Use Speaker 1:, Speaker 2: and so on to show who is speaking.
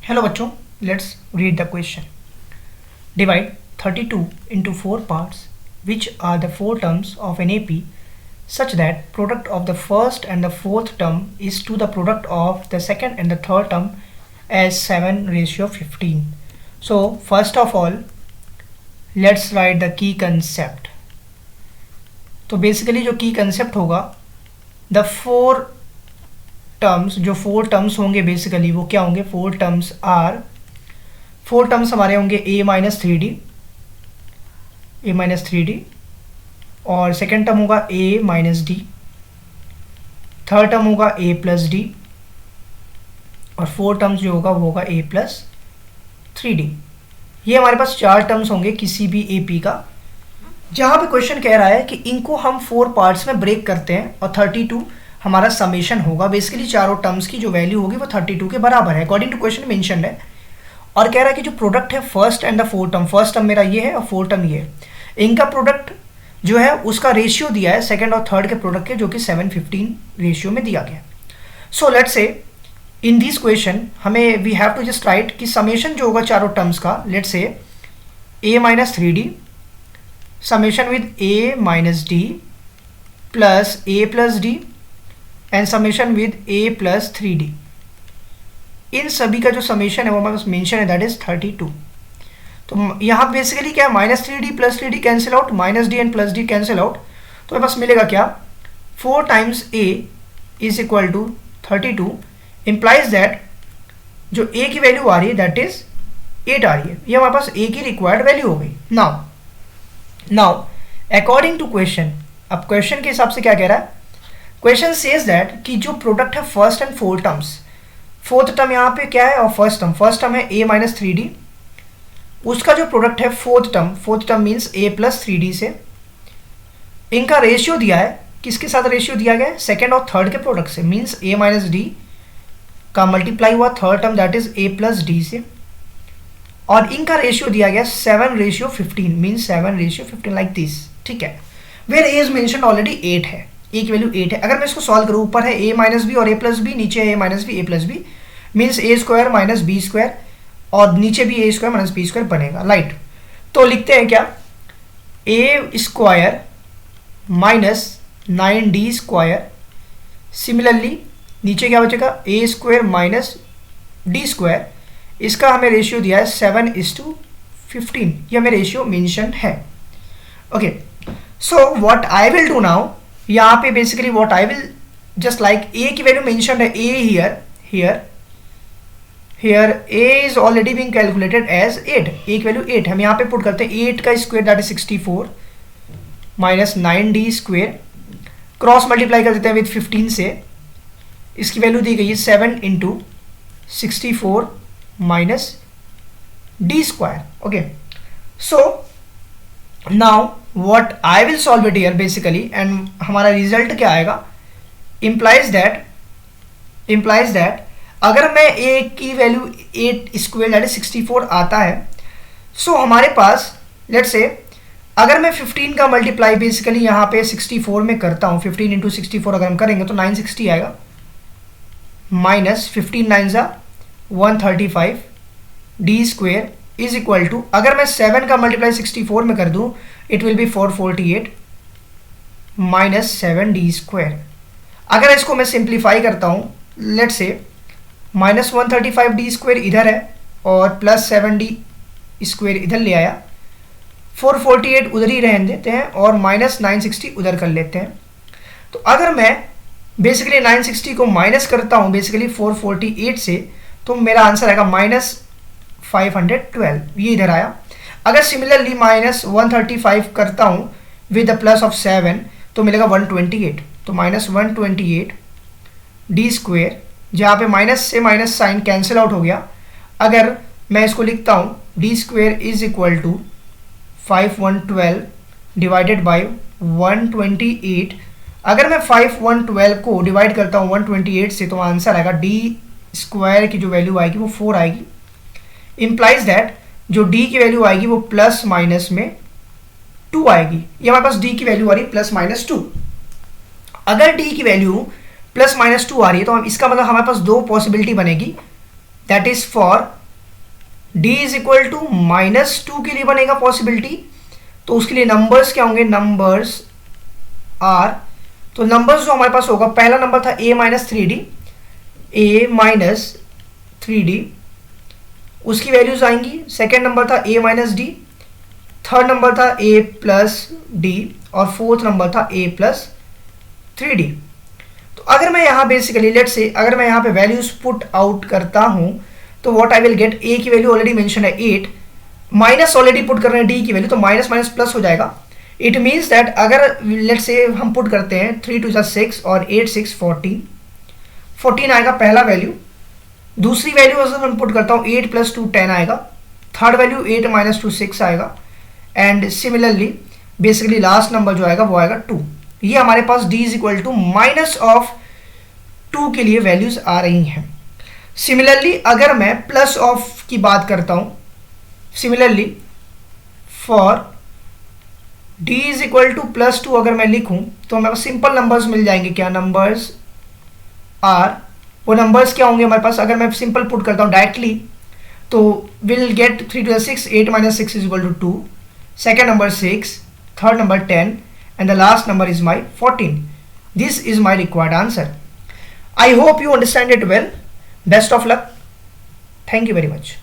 Speaker 1: Hello बच्चों, let's read the question. Divide 32 into 4 parts, which are the 4 terms of an AP, such that product of the first and the fourth term is to the product of the second and the third term as 7:15. So first of all, let's write the key concept. तो basically जो की concept होगा, the four terms, जो 4 terms होंगे basically वो क्या होंगे? 4 terms हमारे होंगे a माइनस थ्री डी, और सेकेंड टर्म होगा a minus D, third term होगा a प्लस डी, और फोर्थ टर्म्स जो होगा वो होगा a प्लस थ्री डी. ये हमारे पास 4 टर्म्स होंगे किसी भी AP का, जहाँ पे क्वेश्चन कह रहा है कि इनको हम 4 पार्ट्स में ब्रेक करते हैं और 32 हमारा समेशन होगा. बेसिकली चारों टर्म्स की जो वैल्यू होगी वो 32 के बराबर है अकॉर्डिंग टू क्वेश्चन मेंशन है. और कह रहा है कि जो प्रोडक्ट है first and the fourth term, first term मेरा ये है और फोर्थ टर्म ये है, इनका प्रोडक्ट जो है उसका रेशियो दिया है सेकंड और थर्ड के प्रोडक्ट के, जो कि 7:15 रेशियो में दिया गया. So let's say in this question हमें we have to just write कि समेशन जो होगा चारों टर्म्स का, let's say a minus three d summation with a minus d plus a plus d and summation with a plus three d. इन सभी का जो समेशन है वो हमारे पास मेंशन है, दैट इज 32. तो यहाँ बेसिकली क्या है, minus three d plus three d cancel out, minus D and plus D cancel out, तो मेरे पास मिलेगा क्या? 4 times a is equal to 32, implies that जो a की वैल्यू आ रही है दैट इज 8 आ रही है. ये हमारे पास a की रिक्वायर्ड वैल्यू हो गई. नाउ अकॉर्डिंग टू क्वेश्चन, अब क्वेश्चन के हिसाब से क्या कह रहा है? क्वेश्चन सेज दैट कि जो प्रोडक्ट है first and fourth terms, fourth term यहाँ पे क्या है और फर्स्ट टर्म है a माइनस थ्री डी, उसका जो प्रोडक्ट है fourth term means a plus three D से, इनका रेशियो दिया है. किसके साथ रेशियो दिया गया है? सेकेंड और थर्ड के प्रोडक्ट से, मीन्स a माइनस डी का मल्टीप्लाई हुआ third term that is a plus D से, और इनका रेशियो दिया गया 7:15 मीन्स 7:15 लाइक दिस. ठीक है, where a is mention already 8 है, a की वैल्यू 8 है. अगर मैं इसको सॉल्व करूँ, ऊपर है a माइनस बी और a प्लस बी, नीचे है a minus B a plus B, means a square minus B square, और नीचे भी a square minus B square बनेगा. राइट, तो लिखते हैं क्या? a square minus 9d square, similarly नीचे क्या बचेगा? a square minus D square, इसका हमें रेशियो दिया है 7:15, ये हमें रेशियो मेंशन है. Okay, so what I will do now, यहाँ पे basically what I will just like a की वैल्यू मेंशन है a here a is already being calculated as 8, a की वैल्यू 8, हम यहाँ पे पुट करते हैं 8 का square that is 64 minus 9d square, cross multiply कर देते हैं विद 15 से, इसकी वैल्यू दी गई है 7 into 64 minus D square. Okay, so now what I will solve it here basically, and हमारा रिजल्ट क्या आएगा? इम्प्लाइज दैट अगर मैं a की वैल्यू 8 स्क्वायर दैट इज 64 आता है, सो हमारे पास लेट्स से अगर मैं 15 का मल्टीप्लाई बेसिकली यहाँ पे 64 में करता हूँ, 15 इंटू 64 अगर हम करेंगे तो 960 आएगा, माइनस 15 9 ज़ा 135 D square is equal to, अगर मैं 7 का मल्टीप्लाई 64 में कर दूं it will be 448 minus 7d square. अगर इसको मैं सिंप्लीफाई करता हूं, let's say minus 135d square इधर है और प्लस 7d स्क्वायर इधर ले आया, 448 उधर ही रहने देते हैं और माइनस 960 उधर कर लेते हैं. तो अगर मैं बेसिकली 960 को माइनस करता हूं बेसिकली 448 से, तो मेरा आंसर आएगा माइनस 512, ये इधर आया. अगर सिमिलरली माइनस 135 करता हूँ विद द प्लस ऑफ 7 तो मिलेगा 128, तो माइनस 128 डी स्क्वेयर, जहाँ पे माइनस से माइनस साइन कैंसिल आउट हो गया. अगर मैं इसको लिखता हूँ D square is equal to 512 divided by 128, अगर मैं 512 को डिवाइड करता हूँ 128 से, तो आंसर आएगा डी स्क्वायर की जो वैल्यू आएगी वो 4 आएगी. इम्प्लाइज दैट जो d की वैल्यू आएगी वो प्लस माइनस में 2 आएगी. ये हमारे पास d की वैल्यू आ रही है प्लस माइनस 2. अगर d की वैल्यू प्लस माइनस 2 आ रही है तो हम इसका मतलब हमारे पास 2 पॉसिबिलिटी बनेगी. That is for d is equal to -2 के लिए बनेगा पॉसिबिलिटी, तो उसके लिए नंबर्स क्या होंगे, नंबर्स आर, तो नंबर्स जो हमारे पास होगा, पहला नंबर था a minus 3d, a minus 3d, उसकी वैल्यूज आएंगी। सेकेंड नंबर था a minus D, third number था a प्लस डी, और फोर्थ नंबर था a प्लस 3d। तो अगर मैं यहाँ बेसिकली लेट से अगर मैं यहाँ पे वैल्यूज पुट आउट करता हूँ तो what I will get, a की वैल्यू ऑलरेडी मेंशन है 8, माइनस ऑलरेडी पुट कर रहे हैं d की वैल्यू, तो माइनस माइनस प्लस हो जाएगा। इट मीन्स दैट अगर लेट से हम पुट करते हैं 3 2 6 और 8 6 14 आएगा पहला वैल्यू। दूसरी वैल्यू अगर मैं पुट करता हूँ 8 प्लस 2 10 आएगा। थर्ड वैल्यू 8 माइनस 2 6 आएगा। And similarly basically last number जो आएगा वो आएगा 2। ये हमारे पास d is equal to minus of 2 के लिए वैल्यूज आ रही हैं। सिमिलरली अगर मैं प्लस ऑफ की बात करता हूँ, similarly for d is equal two plus 2 अगर मैं लिखूं तो हमारे पास सिंपल नंबर्स मिल जाएंगे। क्या नंबर्स आर, वो नंबर्स क्या होंगे हमारे पास, अगर मैं सिंपल पुट करता हूँ डायरेक्टली तो will get 3 to the 6, 8 minus 6 is equal to 2, second number 6, third number 10, and the last number is my 14. This is my required answer. I hope you understand it well. Best of luck. Thank you very much.